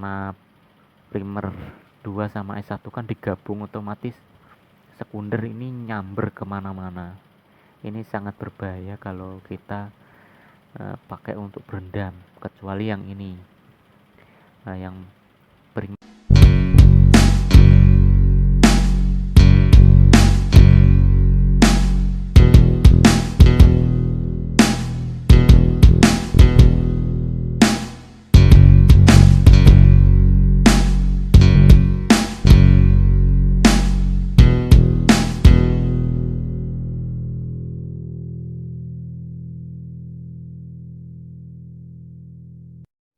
karena primer 2 sama S1 kan digabung, otomatis sekunder ini nyamber kemana-mana. Ini sangat berbahaya kalau kita pakai untuk berendam, kecuali yang ini. Nah, yang primer.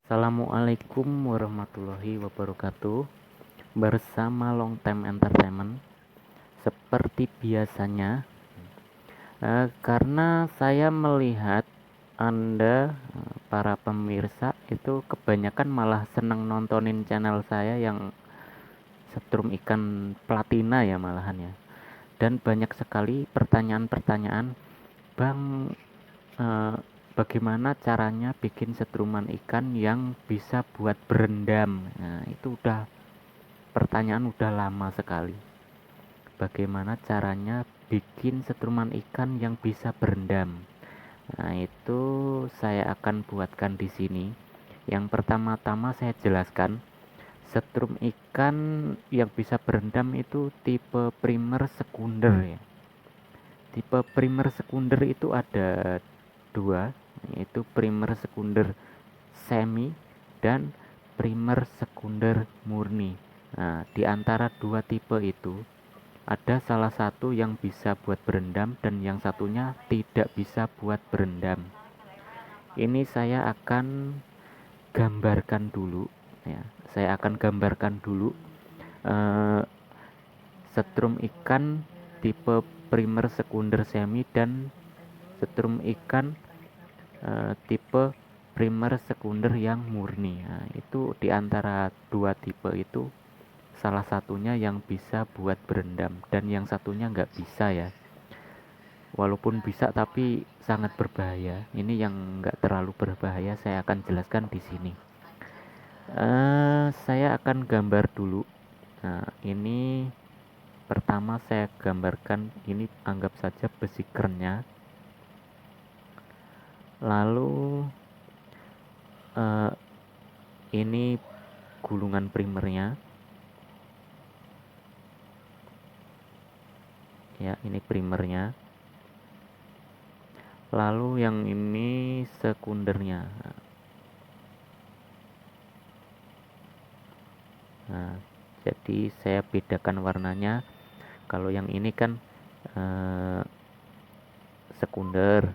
Assalamualaikum warahmatullahi wabarakatuh. Bersama Long Time Entertainment, seperti biasanya, karena saya melihat Anda, para pemirsa itu kebanyakan malah seneng nontonin channel saya yang setrum ikan platina ya malahan ya. Dan banyak sekali pertanyaan-pertanyaan, Bang, bagaimana caranya bikin setruman ikan yang bisa buat berendam. Nah, itu pertanyaan udah lama sekali. Bagaimana caranya bikin setruman ikan yang bisa berendam. Nah, itu saya akan buatkan di sini. Yang pertama-tama saya jelaskan, setrum ikan yang bisa berendam itu tipe primer sekunder ya. Tipe primer sekunder itu ada dua, yaitu primer sekunder semi dan primer sekunder murni. Nah, di antara dua tipe itu ada salah satu yang bisa buat berendam dan yang satunya tidak bisa buat berendam. Ini saya akan gambarkan dulu ya. Saya akan gambarkan dulu setrum ikan tipe primer sekunder semi dan setrum ikan tipe primer sekunder yang murni. Nah, itu di antara dua tipe itu salah satunya yang bisa buat berendam dan yang satunya nggak bisa ya. Walaupun bisa tapi sangat berbahaya. Ini yang nggak terlalu berbahaya, saya akan jelaskan di sini. Saya akan gambar dulu. Nah, ini pertama saya gambarkan, ini anggap saja besi kerennya. Lalu ini gulungan primernya ya, ini primernya. Lalu yang ini sekundernya. Nah, jadi saya bedakan warnanya. Kalau yang ini kan sekunder,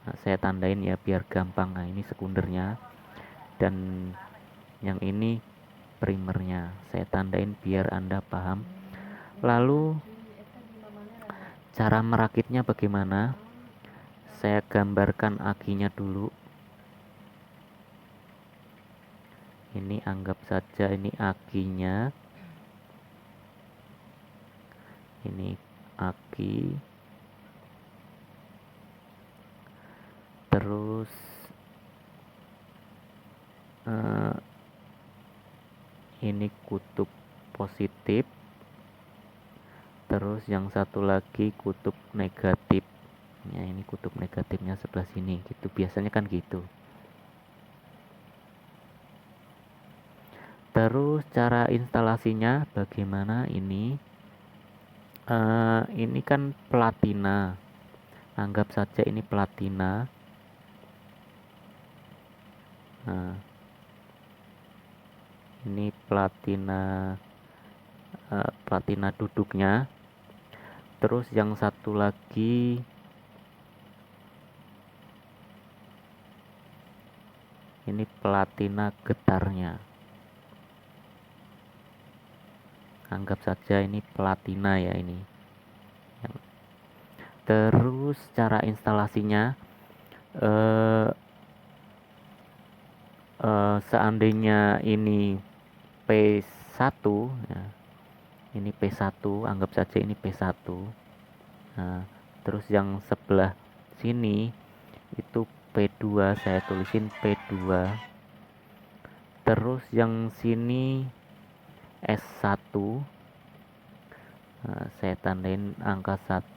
nah, saya tandain ya biar gampang. Nah, ini sekundernya dan yang ini primernya, saya tandain biar Anda paham. Lalu cara merakitnya bagaimana? Saya gambarkan akinya dulu. Ini anggap saja ini akinya. Ini aki. Terus ini kutub positif. Terus yang satu lagi kutub negatif. Ya, ini kutub negatifnya sebelah sini gitu. Biasanya kan gitu. Terus cara instalasinya bagaimana ini? Ini kan platina. Anggap saja ini platina. Nah, ini platina, platina duduknya. Terus yang satu lagi ini platina getarnya. Anggap saja ini platina ya ini. Terus cara instalasinya, seandainya ini P1 ya, ini P1, anggap saja ini P1. Nah, terus yang sebelah sini itu P2, saya tulisin P2. Terus yang sini S1. Saya tandain angka 1.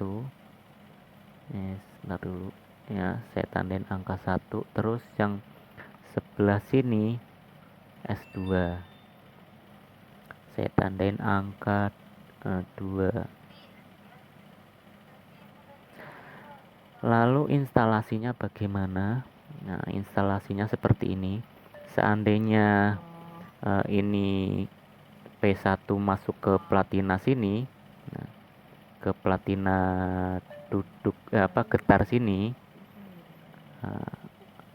Sebentar dulu ya, saya tandain angka 1. Terus yang sebelah sini S2. Saya tandain angka 2. Lalu instalasinya bagaimana? Nah, instalasinya seperti ini. Seandainya ini P1 masuk ke platina sini, nah, ke platina duduk getar sini,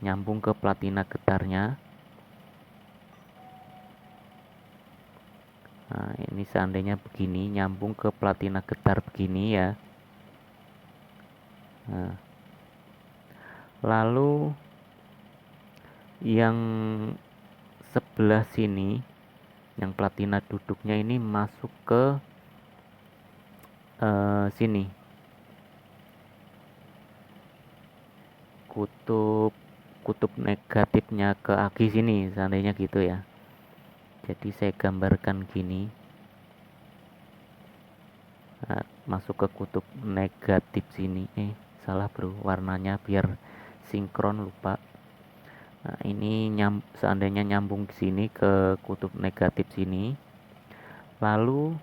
nyambung ke platina getarnya. Nah, ini seandainya begini, nyambung ke platina getar begini ya. Nah, lalu yang sebelah sini, yang platina duduknya ini masuk ke sini, kutub negatifnya ke agi sini, seandainya gitu ya. Jadi saya gambarkan gini. Nah, masuk ke kutub negatif sini. Salah bro, warnanya biar sinkron, lupa. Nah, ini seandainya nyambung ke sini ke kutub negatif sini. Lalu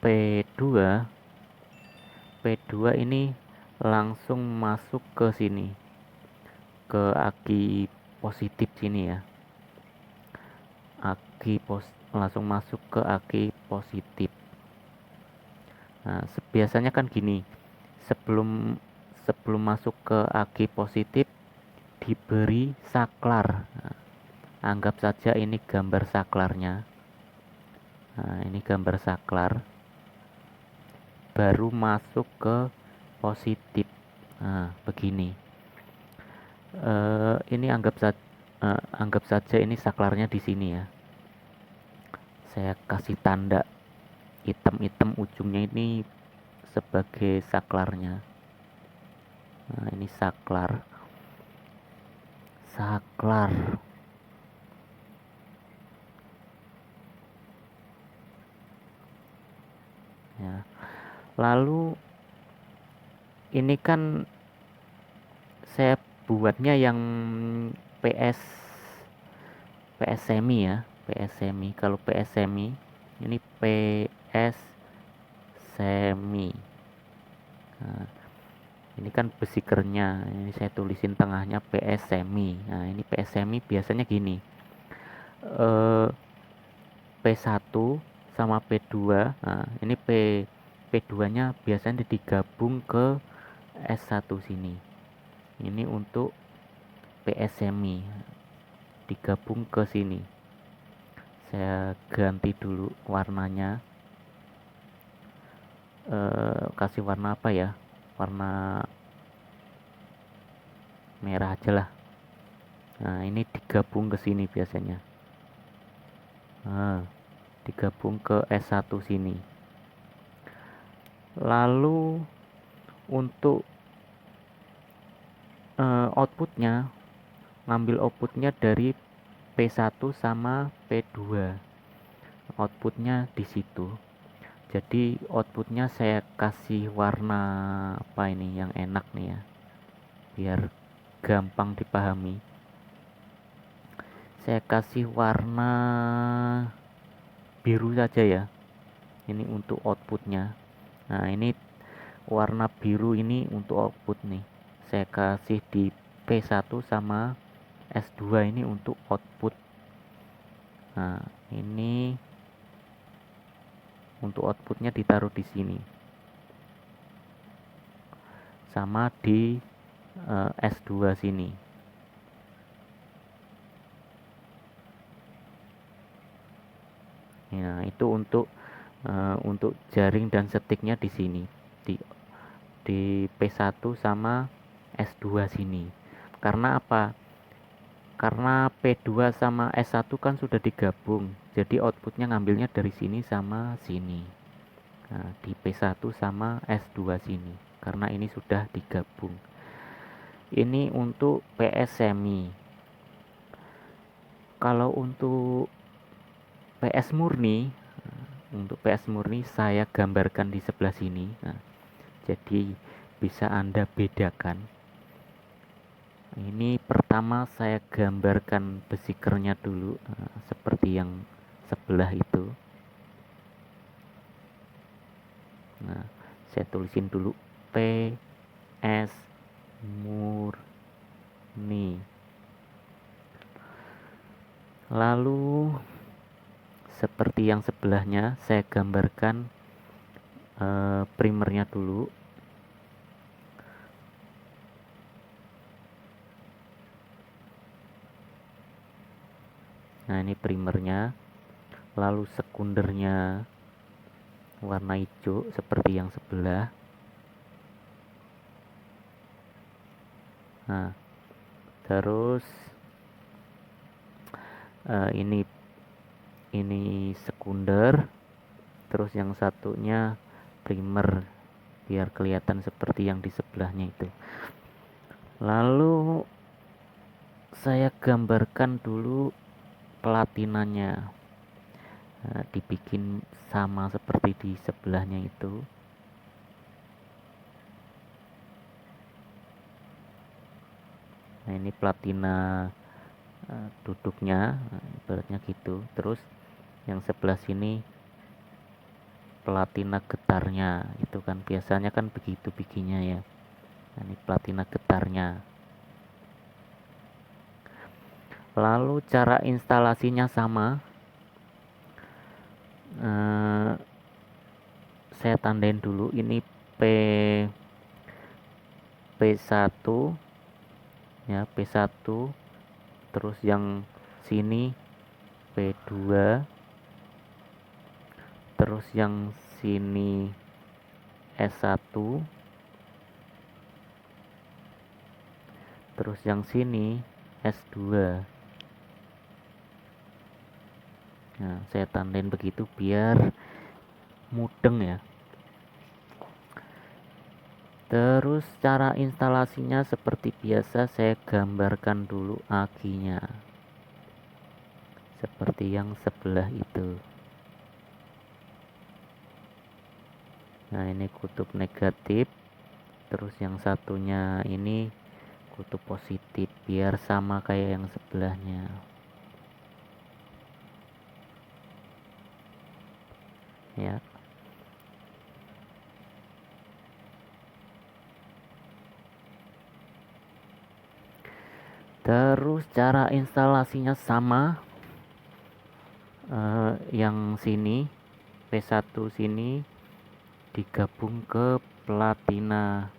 P2 ini langsung masuk ke sini, ke agi positif sini ya. Langsung masuk ke agi positif. Nah, biasanya kan gini, sebelum masuk ke agi positif diberi saklar. Nah, anggap saja ini gambar saklarnya. Nah, ini gambar saklar. Baru masuk ke positif. Nah, begini. Ini anggap saja ini saklarnya di sini ya. Saya kasih tanda hitam-hitam ujungnya ini sebagai saklarnya. Nah, ini saklar. Ya. Lalu ini kan saya buatnya yang PS semi ya, PS semi. Kalau PS semi ini PS semi. Nah, ini kan besi kernya, ini saya tulisin tengahnya PS semi. Nah, ini PS semi biasanya gini, P1 sama P2. Nah, ini P2 nya biasanya digabung ke S1 sini. Ini untuk PS semi digabung ke sini. Saya ganti dulu warnanya, kasih warna apa ya, warna merah aja lah. Nah, ini digabung ke sini biasanya. Nah, digabung ke S1 sini. Lalu untuk outputnya, ngambil outputnya dari P1 sama P2. Outputnya di situ. Jadi outputnya saya kasih warna apa ini yang enak nih ya, biar gampang dipahami. Saya kasih warna biru saja ya. Ini untuk outputnya. Nah, ini warna biru ini untuk output nih. Saya kasih di P1 sama S2 ini untuk output. Nah, ini untuk outputnya ditaruh di sini. Sama di S2 sini. Nah, itu untuk jaring dan setiknya di sini. Di P1 sama S2 sini. Karena apa? Karena P2 sama S1 kan sudah digabung, jadi outputnya ngambilnya dari sini sama sini. Nah, di P1 sama S2 sini, karena ini sudah digabung. Ini untuk PS semi. Kalau untuk PS murni saya gambarkan di sebelah sini. Nah, jadi bisa Anda bedakan. Ini pertama saya gambarkan besi kernya dulu, seperti yang sebelah itu. Nah, saya tulisin dulu PS murni. Lalu seperti yang sebelahnya saya gambarkan primernya dulu. Nah, ini primernya. Lalu sekundernya warna hijau seperti yang sebelah. Nah, terus ini sekunder, terus yang satunya primer biar kelihatan seperti yang di sebelahnya itu. Lalu saya gambarkan dulu platinanya. Nah, dibikin sama seperti di sebelahnya itu. Nah, ini platina duduknya, ibaratnya gitu. Terus yang sebelah sini platina getarnya, itu kan biasanya kan begitu bikinnya ya. Nah, ini platina getarnya. Lalu cara instalasinya sama. Saya tandain dulu ini P1 ya, P1, terus yang sini P2, terus yang sini S1, terus yang sini S2. Nah, saya tandain begitu biar mudeng ya. Terus cara instalasinya seperti biasa saya gambarkan dulu akinya. Seperti yang sebelah itu. Nah, ini kutub negatif. Terus yang satunya ini kutub positif biar sama kayak yang sebelahnya. Ya. Terus cara instalasinya sama. Yang sini P1 sini digabung ke platina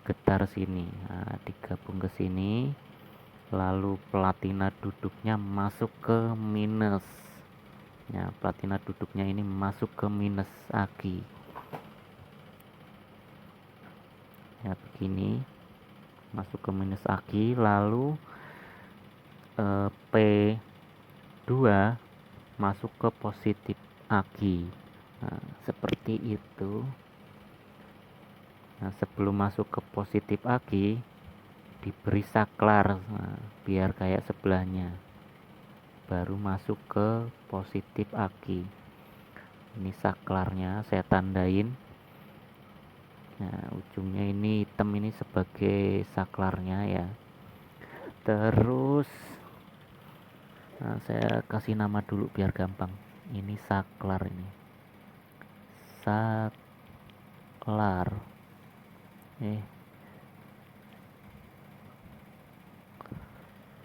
getar sini. Nah, digabung ke sini. Lalu platina duduknya masuk ke minus. Ya, platina duduknya ini masuk ke minus aki. Ya, begini. Masuk ke minus aki, lalu P2 masuk ke positif aki. Nah, seperti itu. Nah, sebelum masuk ke positif aki diberi saklar, nah, biar kayak sebelahnya, baru masuk ke positif aki. Ini saklarnya saya tandain. Nah, ujungnya ini hitam, ini sebagai saklarnya ya. Terus saya kasih nama dulu biar gampang. Ini saklar, ini saklar.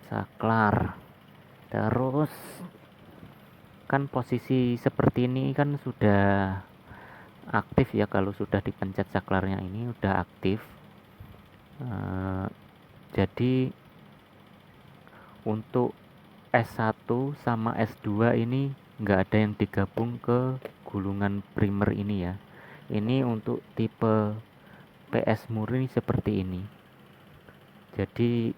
Saklar. Terus kan posisi seperti ini kan sudah aktif ya, kalau sudah dipencet saklarnya ini udah aktif. Jadi untuk S1 sama S2 ini nggak ada yang digabung ke gulungan primer ini ya. Ini untuk tipe PS murni seperti ini. Jadi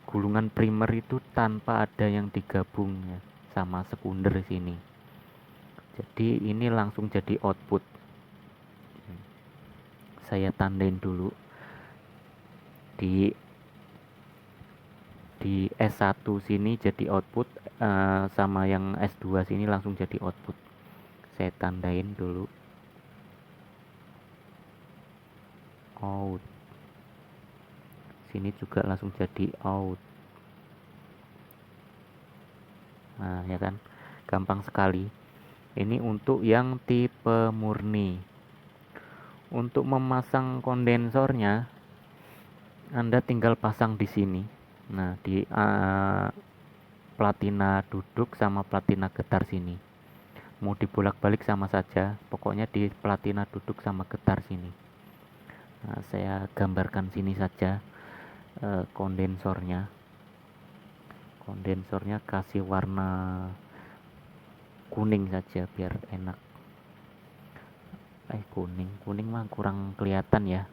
gulungan primer itu tanpa ada yang digabung ya, sama sekunder sini. Jadi ini langsung jadi output. Saya tandain dulu di di S1 sini jadi output, sama yang S2 sini langsung jadi output. Saya tandain dulu out, sini juga langsung jadi out. Nah ya kan, gampang sekali. Ini untuk yang tipe murni. Untuk memasang kondensornya Anda tinggal pasang di sini. Nah di platina duduk sama platina getar sini. Mau dibolak-balik sama saja, pokoknya di platina duduk sama getar sini. Nah, saya gambarkan sini saja kondensornya. Kondensornya kasih warna kuning saja biar enak. Kuning mah kurang kelihatan ya.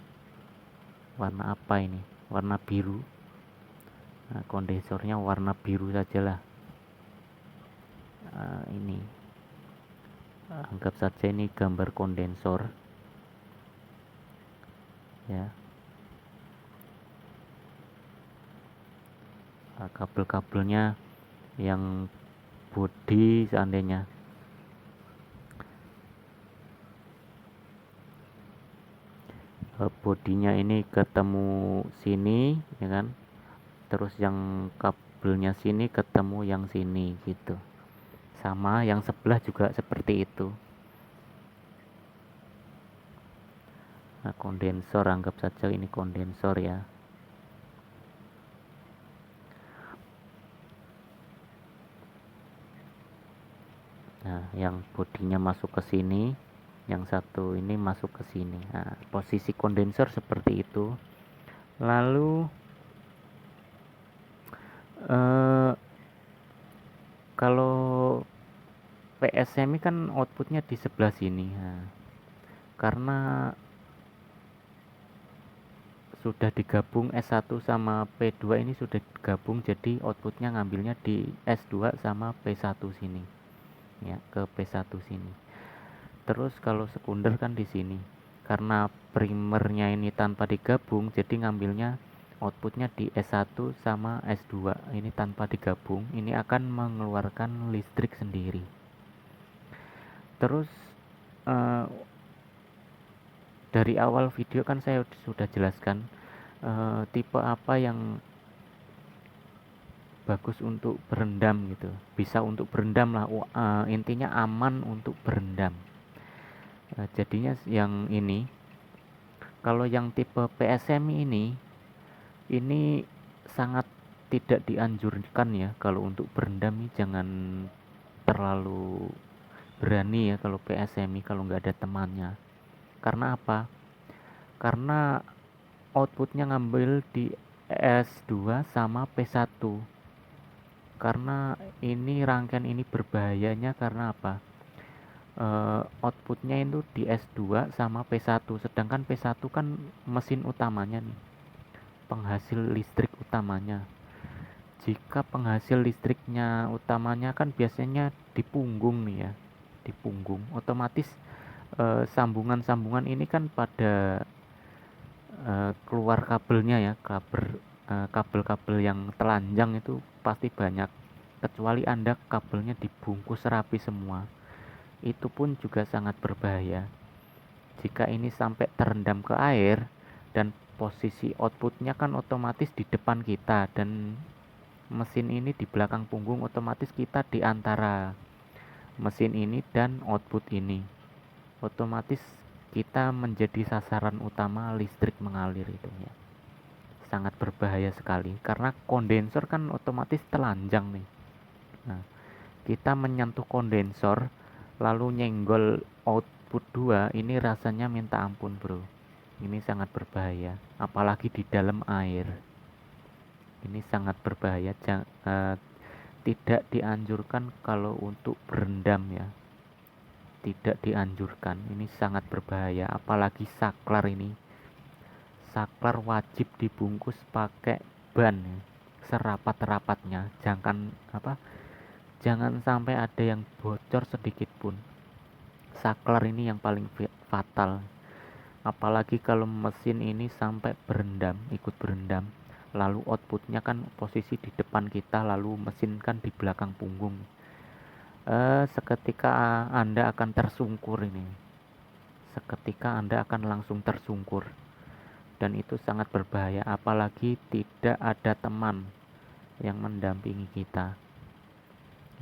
Warna apa ini? Warna biru. Nah, kondensornya warna biru sajalah. Ini anggap saja ini gambar kondensor ya. Kabel-kabelnya yang body seandainya bodinya ini ketemu sini ya kan, terus yang kabelnya sini ketemu yang sini gitu, sama yang sebelah juga seperti itu. Nah, kondensor anggap saja ini kondensor ya. Nah, yang bodinya masuk ke sini, yang satu ini masuk ke sini. Nah, posisi kondensor seperti itu. Lalu kalau PSMI kan outputnya di sebelah sini. Nah, karena sudah digabung S1 sama P2 ini sudah digabung, jadi outputnya ngambilnya di S2 sama P1 sini ya, ke P1 sini. Terus kalau sekunder kan di sini, karena primernya ini tanpa digabung, jadi ngambilnya outputnya di S1 sama S2 ini tanpa digabung, ini akan mengeluarkan listrik sendiri. Terus dari awal video kan saya sudah jelaskan tipe apa yang bagus untuk berendam gitu, bisa untuk berendam lah, intinya aman untuk berendam. Jadinya yang ini, kalau yang tipe PSMI ini sangat tidak dianjurkan ya. Kalau untuk berendam ini jangan terlalu berani ya kalau PSMI, kalau nggak ada temannya. Karena apa? Karena outputnya ngambil di S2 sama P1. Karena ini rangkaian ini berbahayanya karena apa? Outputnya itu di S2 sama P1, sedangkan P1 kan mesin utamanya nih, penghasil listrik utamanya. Jika penghasil listriknya utamanya kan biasanya di punggung nih ya, di punggung, otomatis sambungan-sambungan ini kan pada keluar kabelnya ya, kabel-kabel yang telanjang itu pasti banyak, kecuali Anda kabelnya dibungkus rapi semua, itu pun juga sangat berbahaya. Jika ini sampai terendam ke air dan posisi outputnya kan otomatis di depan kita dan mesin ini di belakang punggung, otomatis kita di antara mesin ini dan output ini, otomatis kita menjadi sasaran utama listrik mengalir itu ya. Sangat berbahaya sekali karena kondensor kan otomatis telanjang nih. Nah, kita menyentuh kondensor lalu nyenggol output 2, ini rasanya minta ampun bro. Ini sangat berbahaya, apalagi di dalam air. Ini sangat berbahaya, tidak dianjurkan kalau untuk berendam ya. Tidak dianjurkan, ini sangat berbahaya, apalagi saklar ini. Saklar wajib dibungkus pakai ban ya, serapat-rapatnya. Jangan sampai ada yang bocor sedikit pun. Saklar ini yang paling fatal. Apalagi kalau mesin ini sampai berendam, ikut berendam, lalu outputnya kan posisi di depan kita, lalu mesin kan di belakang punggung. Seketika Anda akan tersungkur ini, seketika Anda akan langsung tersungkur, dan itu sangat berbahaya, apalagi tidak ada teman yang mendampingi kita.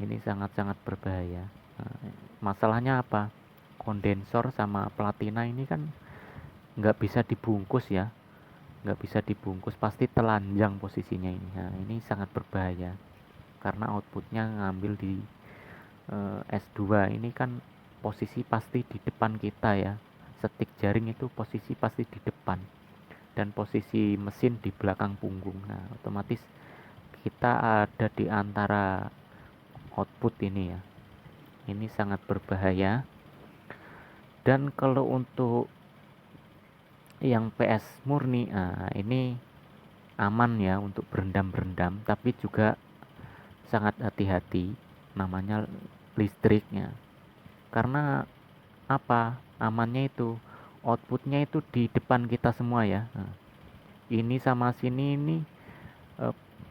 Ini sangat-sangat berbahaya. Masalahnya apa? Kondensor sama platina ini kan nggak bisa dibungkus ya, nggak bisa dibungkus, pasti telanjang posisinya ini. Nah, ini sangat berbahaya karena outputnya ngambil di S2 ini kan posisi pasti di depan kita ya, setik jaring itu posisi pasti di depan dan posisi mesin di belakang punggung. Nah, otomatis kita ada di antara output ini ya. Ini sangat berbahaya. Dan kalau untuk yang PS murni, ini aman ya untuk berendam-berendam, tapi juga sangat hati-hati namanya listriknya. Karena apa? Amannya itu outputnya itu di depan kita semua ya. Ini sama sini ini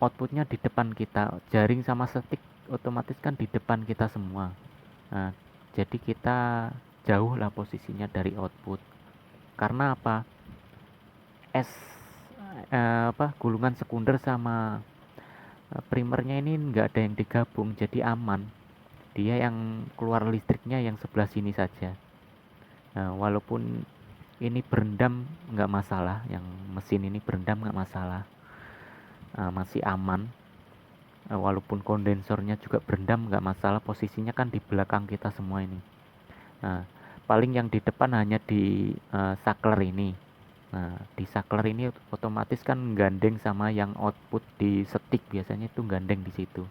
outputnya di depan kita, jaring sama setik otomatis kan di depan kita semua. Nah, jadi kita jauh lah posisinya dari output. Karena apa? Gulungan sekunder sama primernya ini nggak ada yang digabung, jadi aman. Dia yang keluar listriknya yang sebelah sini saja. Nah, walaupun ini berendam nggak masalah, yang mesin ini berendam nggak masalah, masih aman. Walaupun kondensornya juga berendam nggak masalah, posisinya kan di belakang kita semua ini. Nah, paling yang di depan hanya di saklar ini. Nah, di saklar ini otomatis kan gandeng sama yang output di setik, biasanya itu gandeng di situ.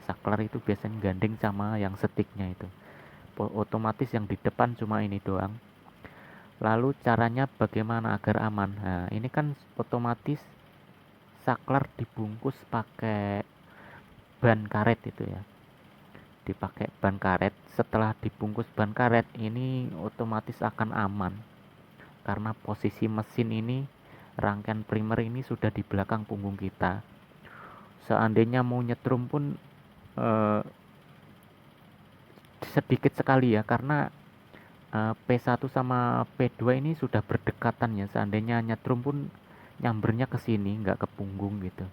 Saklar itu biasanya gandeng sama yang setiknya itu. Otomatis yang di depan cuma ini doang. Lalu caranya bagaimana agar aman? Nah, ini kan otomatis saklar dibungkus pakai ban karet itu ya. Dipakai ban karet. Setelah dibungkus ban karet ini otomatis akan aman. Karena posisi mesin ini, rangkaian primer ini sudah di belakang punggung kita. Seandainya mau nyetrum pun sedikit sekali ya, karena P1 sama P2 ini sudah berdekatan ya. Seandainya nyetrum pun nyambernya ke sini, nggak ke punggung gitu.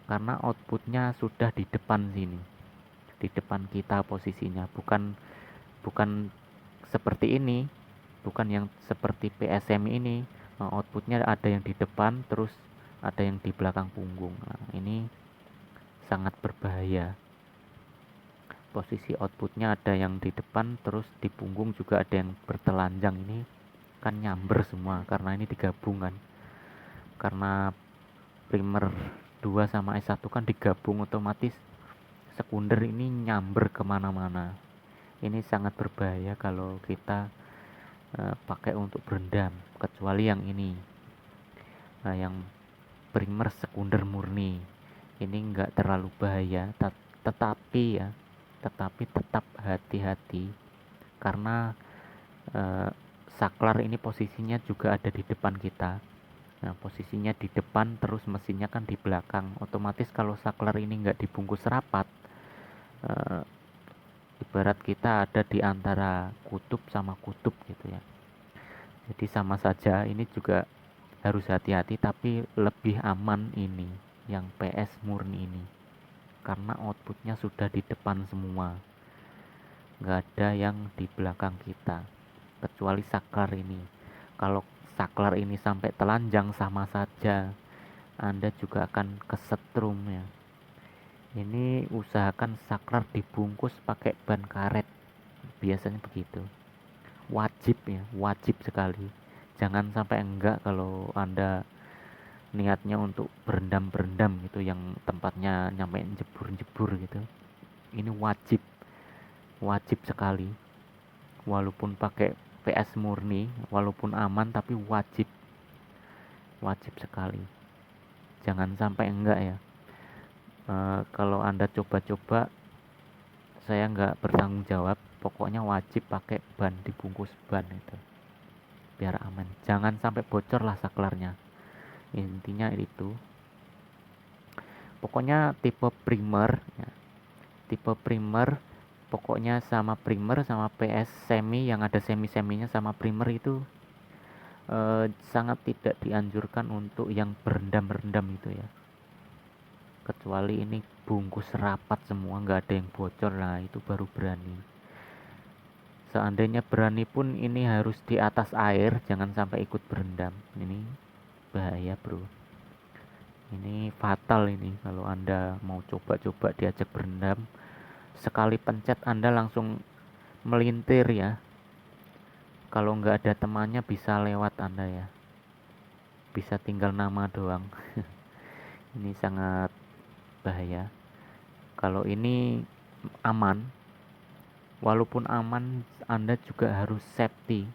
Karena outputnya sudah di depan sini, di depan kita posisinya, bukan seperti ini, bukan yang seperti PSM ini. Outputnya ada yang di depan, terus ada yang di belakang punggung. Nah, ini sangat berbahaya. Posisi outputnya ada yang di depan, terus di punggung juga ada yang bertelanjang. Ini kan nyamber semua karena ini digabungan. Karena primer 2 sama S1 kan digabung, otomatis sekunder ini nyamber kemana-mana. Ini sangat berbahaya kalau kita pakai untuk berendam, kecuali yang ini, yang primer sekunder murni. Ini enggak terlalu bahaya, tetapi tetap hati-hati karena saklar ini posisinya juga ada di depan kita. Nah, posisinya di depan, terus mesinnya kan di belakang. Otomatis kalau saklar ini enggak dibungkus rapat, ibarat kita ada di antara kutub sama kutub gitu ya. Jadi sama saja, ini juga harus hati-hati, tapi lebih aman ini yang PS murni ini karena outputnya sudah di depan semua, nggak ada yang di belakang kita kecuali saklar ini. Kalau saklar ini sampai telanjang, sama saja Anda juga akan kesetrum ya. Ini usahakan saklar dibungkus pakai ban karet, biasanya begitu, wajib ya, wajib sekali. Jangan sampai enggak kalau Anda niatnya untuk berendam gitu, yang tempatnya nyampe jebur gitu. Ini wajib sekali. Walaupun pakai PS murni, walaupun aman, tapi wajib sekali. Jangan sampai enggak ya. Kalau Anda coba-coba, saya nggak bertanggung jawab. Pokoknya wajib pakai ban, dibungkus ban itu biar aman. Jangan sampai bocor lah saklarnya. Intinya itu. Pokoknya tipe primer ya. Tipe primer pokoknya sama primer sama PS semi yang ada semi-seminya sama primer itu sangat tidak dianjurkan untuk yang berendam-rendam itu ya. Kecuali ini bungkus rapat semua, nggak ada yang bocor, nah itu baru berani. Seandainya berani pun ini harus di atas air, jangan sampai ikut berendam. Ini bahaya bro, ini fatal ini kalau anda mau coba-coba diajak berendam. Sekali pencet anda langsung melintir ya. Kalau nggak ada temannya bisa lewat anda ya, bisa tinggal nama doang. Ini sangat bahaya. Kalau ini aman, walaupun aman anda juga harus safety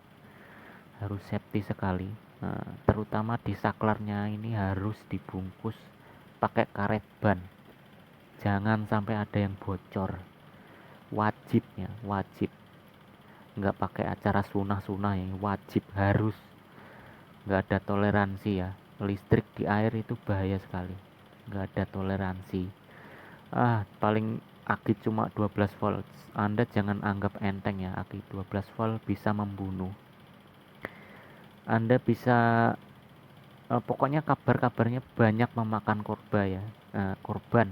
sekali. Nah, terutama di saklarnya ini harus dibungkus pakai karet ban, jangan sampai ada yang bocor. Wajib ya, wajib, nggak pakai acara sunah-sunah ya, wajib harus, nggak ada toleransi ya. Listrik di air itu bahaya sekali, nggak ada toleransi. Paling aki cuma 12 volt, anda jangan anggap enteng ya, aki 12 volt bisa membunuh. Anda bisa pokoknya kabar-kabarnya banyak memakan korban ya, korban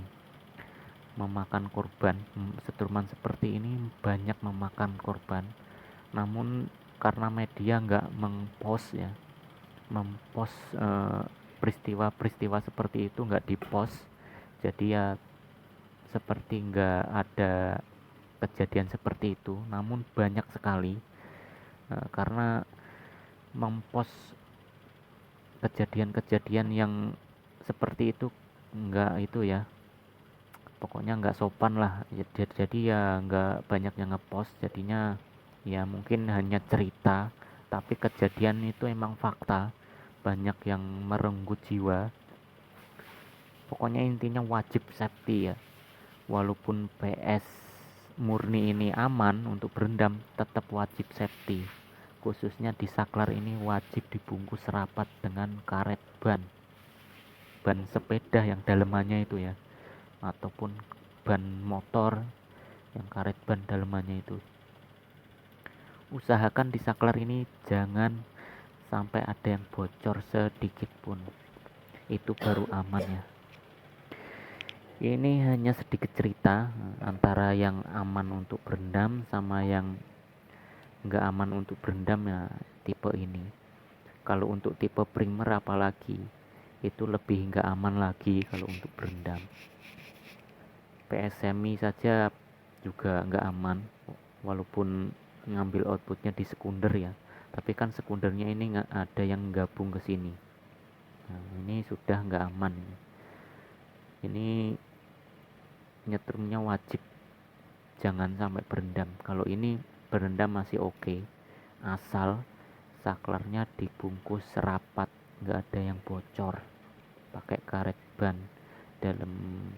memakan korban. Setruman seperti ini banyak memakan korban, namun karena media nggak mempost ya, mempost peristiwa-peristiwa seperti itu nggak dipost, jadi ya seperti nggak ada kejadian seperti itu. Namun banyak sekali karena mempost kejadian-kejadian yang seperti itu nggak itu ya, pokoknya nggak sopan lah. Jadi ya nggak banyak yang ngepost, jadinya ya mungkin hanya cerita, tapi kejadian itu emang fakta, banyak yang merenggut jiwa. Pokoknya intinya wajib safety ya, walaupun PS murni ini aman untuk berendam, tetap wajib safety. Khususnya di saklar ini wajib dibungkus rapat dengan karet ban sepeda yang dalemannya itu ya, ataupun ban motor yang karet ban dalemannya itu. Usahakan di saklar ini jangan sampai ada yang bocor sedikit pun, itu baru aman ya. Ini hanya sedikit cerita antara yang aman untuk berendam sama yang nggak aman untuk berendam ya, tipe ini. Kalau untuk tipe primer apalagi, itu lebih nggak aman lagi kalau untuk berendam. PS semi saja juga nggak aman, walaupun ngambil outputnya di sekunder ya, tapi kan sekundernya ini nggak ada yang gabung ke sini. Nah, ini sudah nggak aman ini nyetrumnya wajib, jangan sampai berendam. Kalau ini berendam masih oke, asal saklarnya dibungkus rapat, nggak ada yang bocor, pakai karet ban dalam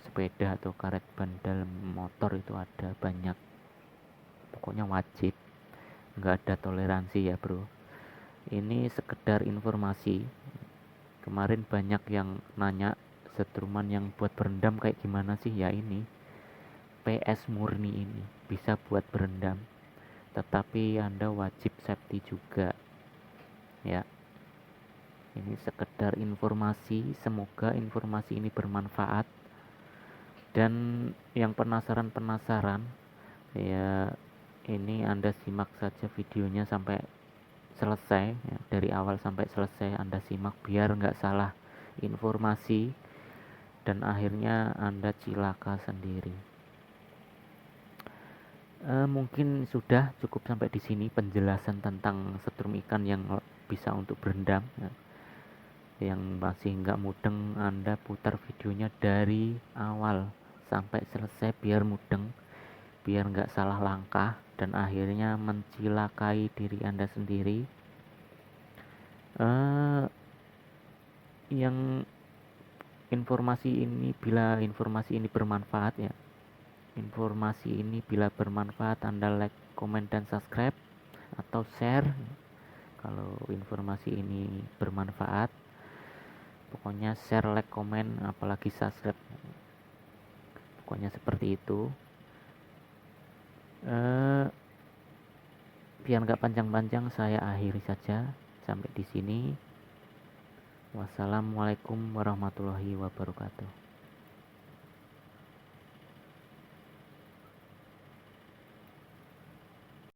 sepeda atau karet ban dalam motor itu ada banyak. Pokoknya wajib, nggak ada toleransi ya bro. Ini sekedar informasi. Kemarin banyak yang nanya setruman yang buat berendam kayak gimana sih ya. Ini PS murni ini bisa buat berendam, tetapi anda wajib safety juga ya. Ini sekedar informasi, semoga informasi ini bermanfaat. Dan yang penasaran ya, ini anda simak saja videonya sampai selesai ya, dari awal sampai selesai anda simak biar nggak salah informasi dan akhirnya anda cilaka sendiri. Mungkin sudah cukup sampai di sini penjelasan tentang setrum ikan yang bisa untuk berendam ya. Yang masih nggak mudeng, anda putar videonya dari awal sampai selesai biar mudeng, biar nggak salah langkah dan akhirnya mencilakai diri anda sendiri. Yang informasi ini, bila informasi ini bermanfaat ya, informasi ini bila bermanfaat anda like, komen dan subscribe atau share kalau informasi ini bermanfaat. pokoknya share, like, komen, apalagi subscribe, pokoknya seperti itu. Biar nggak panjang-panjang, saya akhiri saja sampai di sini. Wassalamualaikum warahmatullahi wabarakatuh.